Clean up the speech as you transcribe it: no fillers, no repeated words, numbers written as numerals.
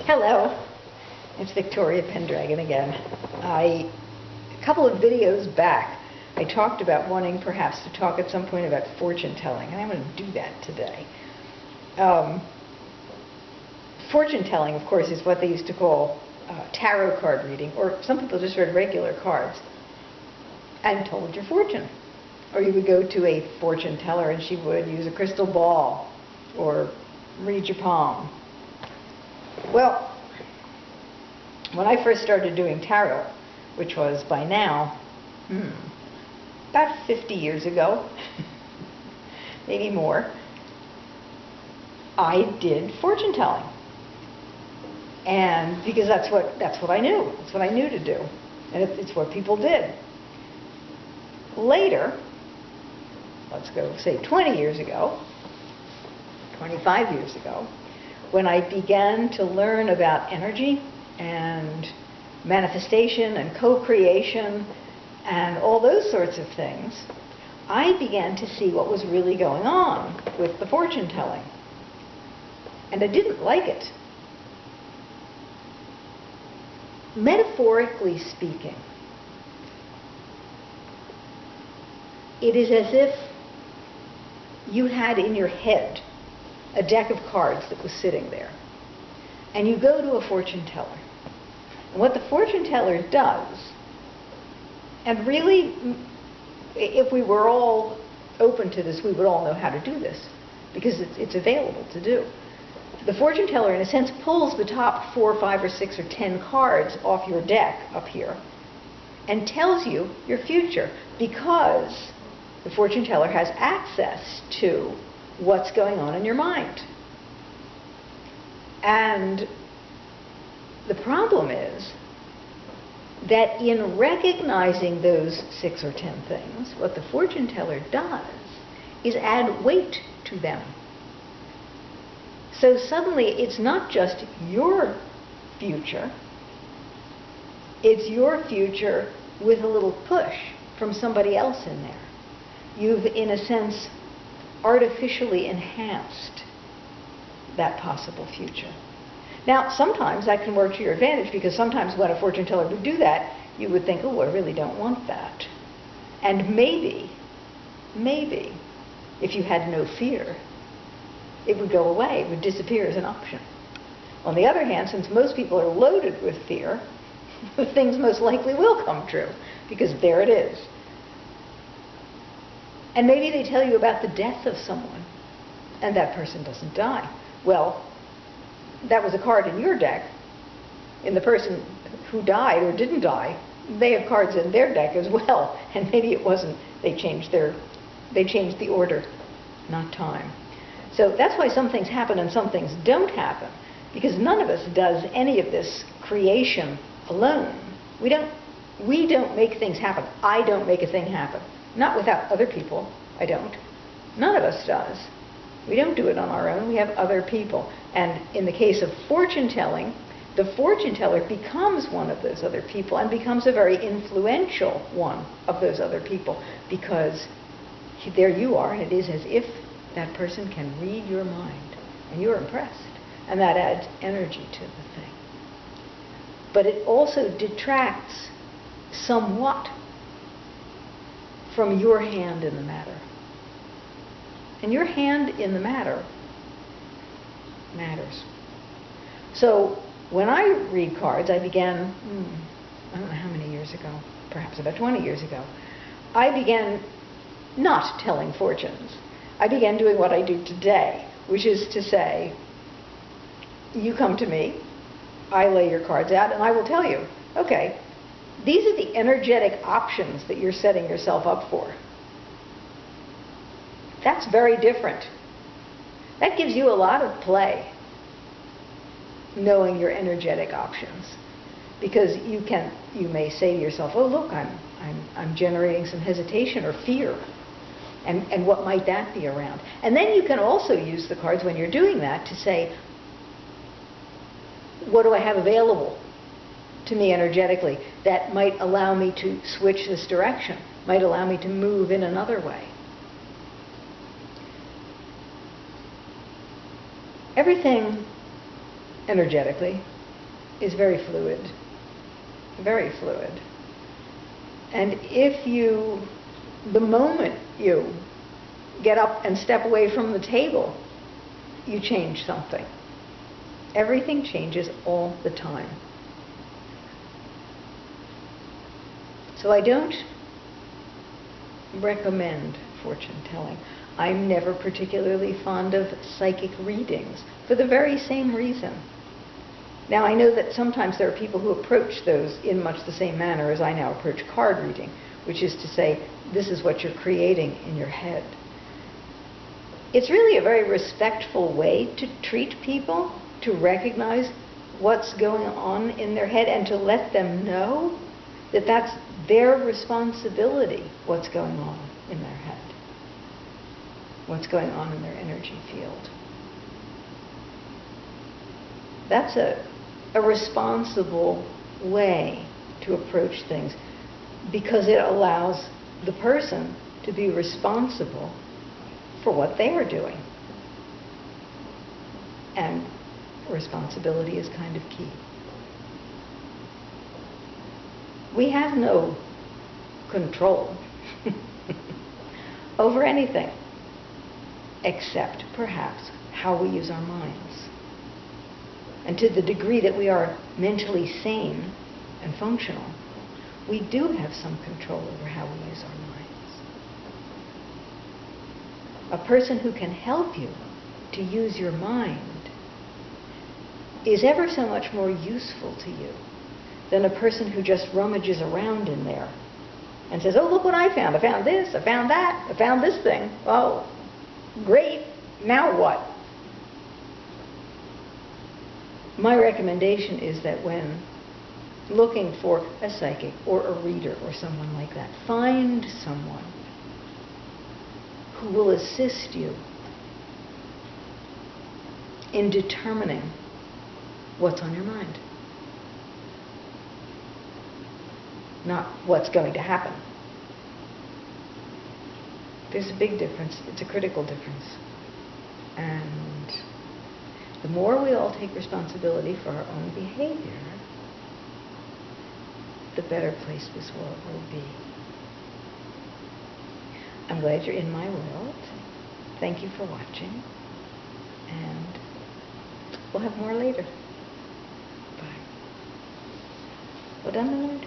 Hello, it's Victoria Pendragon again. A couple of videos back, I talked about wanting perhaps to talk at some point about fortune telling, and I'm going to do that today. Fortune telling, of course, is what they used to call tarot card reading, or some people just read regular cards and told your fortune. Or you would go to a fortune teller and she would use a crystal ball or read your palm. Well, when I first started doing tarot, which was by now about 50 years ago, maybe more, I did fortune telling. And because that's what I knew. That's what I knew to do. And it's what people did. Later, let's go say 20 years ago, 25 years ago, when I began to learn about energy and manifestation and co-creation and all those sorts of things, I began to see what was really going on with the fortune telling. And I didn't like it. Metaphorically speaking, it is as if you had in your head a deck of cards that was sitting there. And you go to a fortune teller. And what the fortune teller does, and really, if we were all open to this, we would all know how to do this, because it's available to do. The fortune teller, in a sense, pulls the top 4, 5, or 6, or 10 cards off your deck up here and tells you your future, because the fortune teller has access to what's going on in your mind. And the problem is that in recognizing those 6 or 10 things, what the fortune teller does is add weight to them. So suddenly it's not just your future, it's your future with a little push from somebody else in there. You've, in a sense, artificially enhanced that possible future. Now, sometimes that can work to your advantage, because sometimes when a fortune teller would do that, you would think, oh, I really don't want that. And maybe, if you had no fear, it would go away, it would disappear as an option. On the other hand, since most people are loaded with fear, things most likely will come true, because there it is. And maybe they tell you about the death of someone, and that person doesn't die. Well, that was a card in your deck. In the person who died or didn't die, they have cards in their deck as well. And maybe it wasn't, they changed the order, not time. So that's why some things happen and some things don't happen, because none of us does any of this creation alone. We don't make things happen. I don't make a thing happen. Not without other people. I don't. None of us does. We don't do it on our own. We have other people. And in the case of fortune telling, the fortune teller becomes one of those other people and becomes a very influential one of those other people, because there you are, and it is as if that person can read your mind, and you're impressed. And that adds energy to the thing. But it also detracts somewhat from your hand in the matter. And your hand in the matter matters. So when I read cards, I began, I don't know how many years ago, perhaps about 20 years ago, I began not telling fortunes. I began doing what I do today, which is to say, you come to me, I lay your cards out, and I will tell you, okay, these are the energetic options that you're setting yourself up for. That's very different. That gives you a lot of play, knowing your energetic options. Because you may say to yourself, oh look, I'm generating some hesitation or fear. And what might that be around? And then you can also use the cards when you're doing that to say, what do I have available to me energetically that might allow me to switch this direction, might allow me to move in another way? Everything energetically is very fluid. Very fluid. And if you, the moment you get up and step away from the table, you change something. Everything changes all the time. So I don't recommend fortune telling. I'm never particularly fond of psychic readings for the very same reason. Now, I know that sometimes there are people who approach those in much the same manner as I now approach card reading, which is to say, this is what you're creating in your head. It's really a very respectful way to treat people, to recognize what's going on in their head and to let them know that that's their responsibility, what's going on in their head, what's going on in their energy field. That's a responsible way to approach things because it allows the person to be responsible for what they are doing. And responsibility is kind of key. We have no control over anything except perhaps how we use our minds. And to the degree that we are mentally sane and functional, we do have some control over how we use our minds. A person who can help you to use your mind is ever so much more useful to you than a person who just rummages around in there and says, oh, look what I found. I found this, I found that, I found this thing. Oh, great, now what? My recommendation is that when looking for a psychic or a reader or someone like that, find someone who will assist you in determining what's on your mind. Not what's going to happen. There's a big difference. It's a critical difference. And the more we all take responsibility for our own behavior, the better place this world will be. I'm glad you're in my world. Thank you for watching. And we'll have more later. Bye. Well done, Millard.